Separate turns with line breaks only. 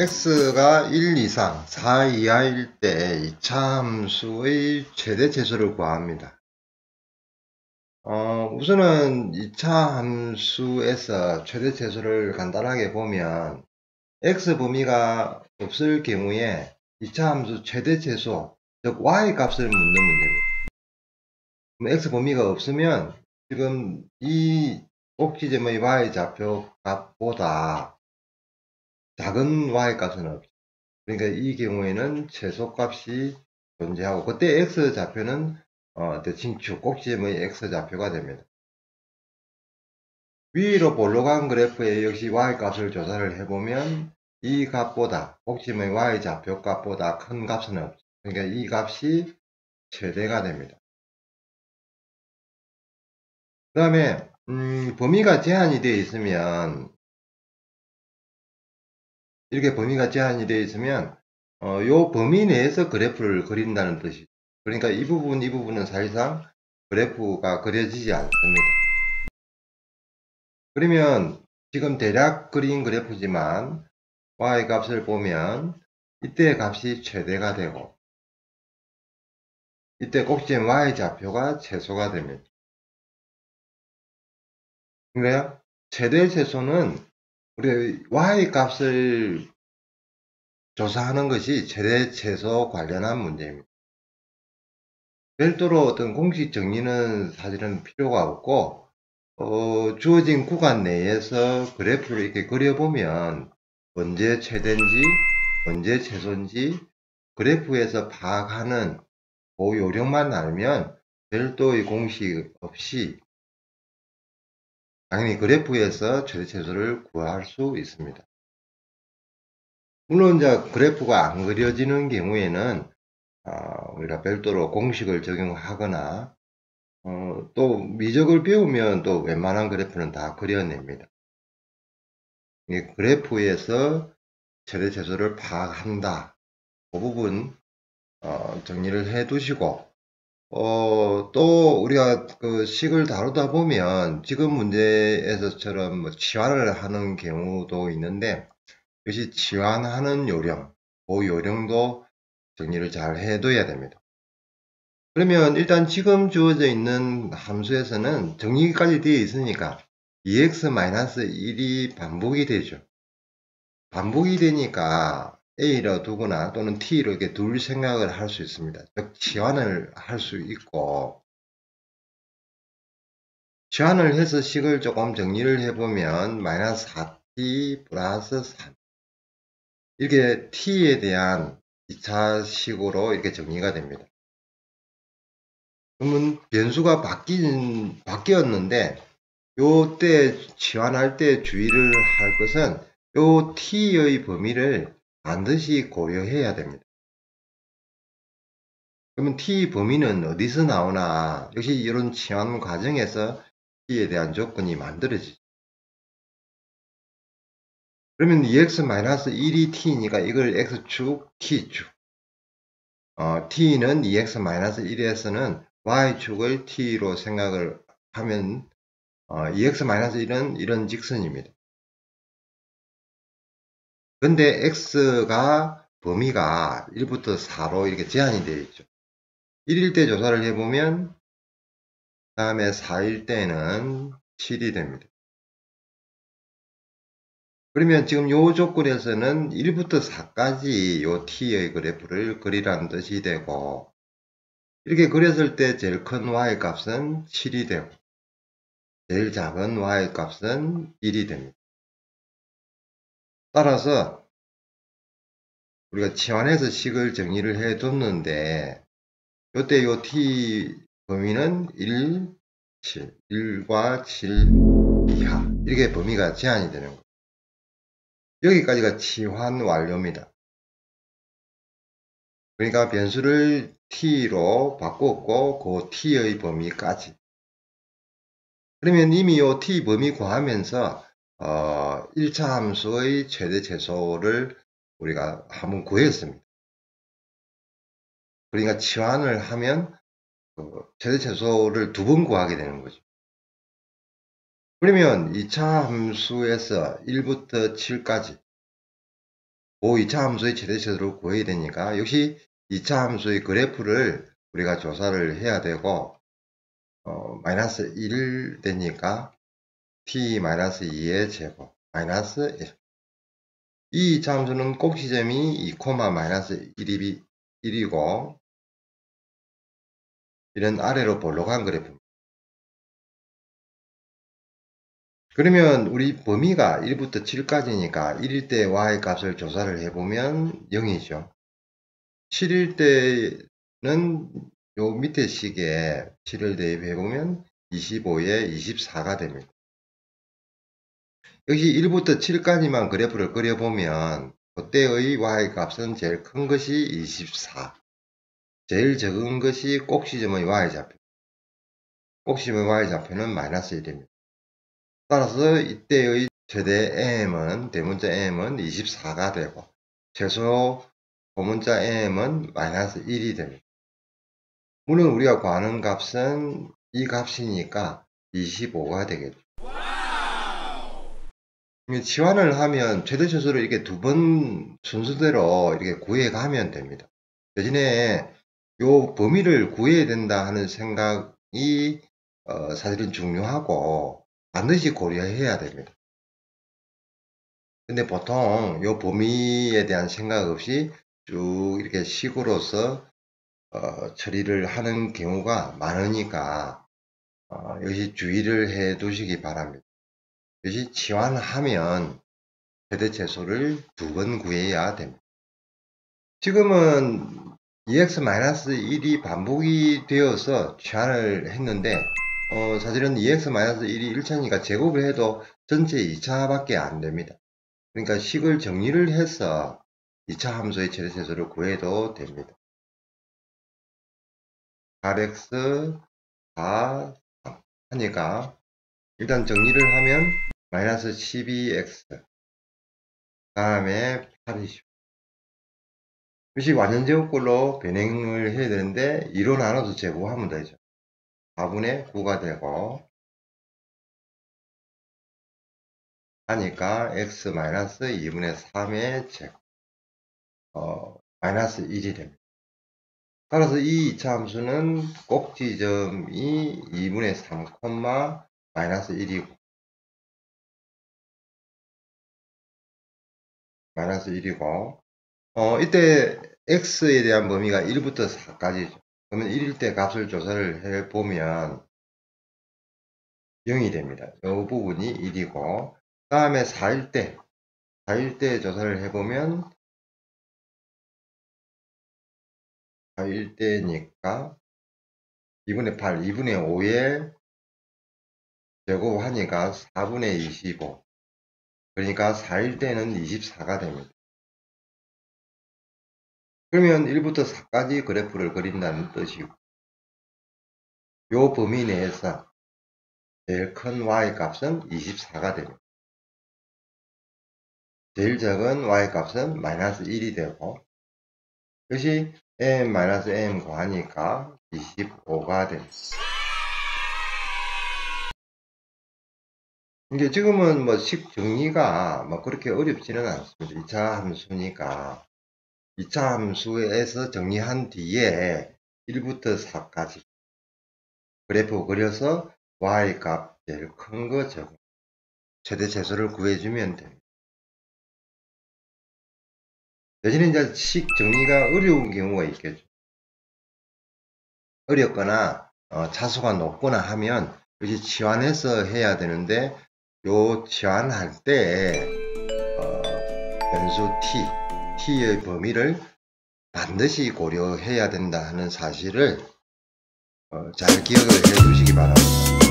x가 1 이상 4 이하일 때 2차 함수의 최대 최소를 구합니다. 우선은 2차 함수에서 최대 최소를 간단하게 보면 x 범위가 없을 경우에 2차 함수 최대 최소, 즉 y 값을 묻는 문제입니다. 그럼 x 범위가 없으면 지금 이 꼭지점의 y 좌표 값보다 작은 y 값은 없죠. 그러니까 이 경우에는 최소값이 존재하고, 그때 x좌표는 대칭축 꼭지점의 x좌표가 됩니다. 위로 볼록한 그래프에 역시 y값을 조사를 해보면 이 값보다, 꼭지점의 y좌표 값보다 큰 값은 없죠. 그러니까 이 값이 최대가 됩니다. 그 다음에 범위가 제한이 되어 있으면, 이렇게 범위가 제한이 되어 있으면 요 범위 내에서 그래프를 그린다는 뜻이죠. 그러니까 이 부분은 사실상 그래프가 그려지지 않습니다. 그러면 지금 대략 그린 그래프지만 y 값을 보면 이때 값이 최대가 되고 이때 꼭지점 y 좌표가 최소가 됩니다. 그래요? 최대 최소는 우리 y 값을 조사하는 것이 최대 최소 관련한 문제입니다. 별도로 어떤 공식 정리는 사실은 필요가 없고, 주어진 구간 내에서 그래프를 이렇게 그려보면 언제 최대인지 언제 최소인지 그래프에서 파악하는 그 요령만 알면 별도의 공식 없이 당연히 그래프에서 최대 최소를 구할 수 있습니다. 물론 이제 그래프가 안 그려지는 경우에는 우리가 별도로 공식을 적용하거나 또 미적을 배우면 또 웬만한 그래프는 다 그려냅니다. 그래프에서 최대 최소를 파악한다. 그 부분 정리를 해 두시고, 또 우리가 그 식을 다루다 보면 지금 문제에서처럼 뭐 치환을 하는 경우도 있는데, 이것이 치환하는 요령, 그 요령도 정리를 잘 해둬야 됩니다. 그러면 일단 지금 주어져 있는 함수에서는 정리까지 되어 있으니까 2x-1이 반복이 되죠. 반복이 되니까 a로 두거나 또는 t로 이렇게 둘 생각을 할 수 있습니다. 즉 치환을 할 수 있고, 치환을 해서 식을 조금 정리를 해보면 마이너스 4t 플러스 3 이렇게 t에 대한 2차 식으로 이렇게 정리가 됩니다. 그러면 변수가 바뀌었는데 요때 치환할 때 주의를 할 것은 요 t의 범위를 반드시 고려해야 됩니다. 그러면 t 범위는 어디서 나오나? 역시 이런 치환 과정에서 t에 대한 조건이 만들어지죠. 그러면 2x-1이 t니까 이걸 x축, t축. t는 2x-1에서는 y축을 t로 생각을 하면 2x-1은 이런 직선입니다. 근데 x가 범위가 1부터 4로 이렇게 제한이 되어 있죠. 1일 때 조사를 해보면 다음에 4일 때는 7이 됩니다. 그러면 지금 요 조건에서는 1부터 4까지 요 t의 그래프를 그리라는 뜻이 되고, 이렇게 그렸을 때 제일 큰 y 값은 7이 되고 제일 작은 y 값은 1이 됩니다. 따라서 우리가 치환해서 식을 정리를 해 뒀는데 요때 요 t 범위는 1, 7, 1과 7 이하 이렇게 범위가 제한이 되는 거예요. 여기까지가 치환 완료입니다. 그러니까 변수를 t로 바꿨고 그 t의 범위까지. 그러면 이미 요 t 범위 구하면서 1차 함수의 최대 최소를 우리가 한번 구했습니다. 그러니까 치환을 하면 최대 최소를 2번 구하게 되는 거죠. 그러면 2차 함수에서 1부터 7까지 그 2차 함수의 최대치수를 구해야 되니까 역시 2차 함수의 그래프를 우리가 조사를 해야 되고 마이너스 1 되니까 t-2의 제곱 마이너스 1. 이 2차 함수는 꼭 지점이 2, 마이너스 1이고 이런 아래로 볼록한 그래프입니다. 그러면 우리 범위가 1부터 7까지니까 1일 때 y 값을 조사를 해보면 0이죠. 7일 때는 요 밑에 식에 7을 대입해보면 25에 24가 됩니다. 역시 1부터 7까지만 그래프를 그려보면 그때의 y 값은 제일 큰 것이 24, 제일 적은 것이 꼭지점의 y좌표, 꼭지점의 y좌표는 마이너스 1입니다. 따라서 이때의 최대 m은, 대문자 m은 24가 되고 최소 소문자 m은 마이너스 1이 됩니다. 물론 우리가 구하는 값은 이 값이니까 25가 되겠죠. 치환을 하면 최대 최소를 이렇게 두 번 순서대로 이렇게 구해 가면 됩니다. 대신에 요 범위를 구해야 된다 하는 생각이 사실은 중요하고 반드시 고려해야 됩니다. 근데 보통 요 범위에 대한 생각 없이 쭉 이렇게 식으로서 처리를 하는 경우가 많으니까 역시 주의를 해 두시기 바랍니다. 역시 치환하면 최대 최소를 두 번 구해야 됩니다. 지금은 2x-1이 반복이 되어서 치환을 했는데 사실은 2x-1이 1차니까 제곱을 해도 전체 2차밖에 안 됩니다. 그러니까 식을 정리를 해서 2차 함수의 최대 최소를 구해도 됩니다. 8x 4 하니까 일단 정리를 하면 마이너스 12x 다음에 8이죠. 역시 완전 제곱꼴로 변형을 해야 되는데 2로 나눠서 제곱하면 되죠. 4분의 9가 되고 하니까 x 마이너스 2분의 3의 제곱 마이너스 1이 됩니다. 따라서 이 2차 함수는 꼭지점이 2분의 3, 마이너스 1이고 마이너스 1이고 이때 x에 대한 범위가 1부터 4까지죠. 그러면 1일 때 값을 조사를 해보면 0이 됩니다. 이 부분이 1이고 다음에 4일 때 조사를 해보면 4일 때니까 2분의 8, 2분의 5에 제곱하니까 4분의 25 그러니까 4일 때는 24가 됩니다. 그러면 1부터 4까지 그래프를 그린다는 뜻이고 요 범위 내에서 제일 큰 y 값은 24가 됩니다. 제일 작은 y 값은 마이너스 1이 되고 역시 m-m 구하니까 25가 됩니다. 이게 지금은 뭐 식 정리가 뭐 그렇게 어렵지는 않습니다. 2차 함수니까 2차 함수에서 정리한 뒤에 1부터 4까지 그래프 그려서 y 값 제일 큰 거 적은 최대 최소를 구해주면 됩니다. 대신에 이제 식 정리가 어려운 경우가 있겠죠. 어렵거나 차수가 높거나 하면 역시 치환해서 해야 되는데 요 치환할 때 변수 t의 범위를 반드시 고려해야 된다 하는 사실을 잘 기억을 해 두시기 바랍니다.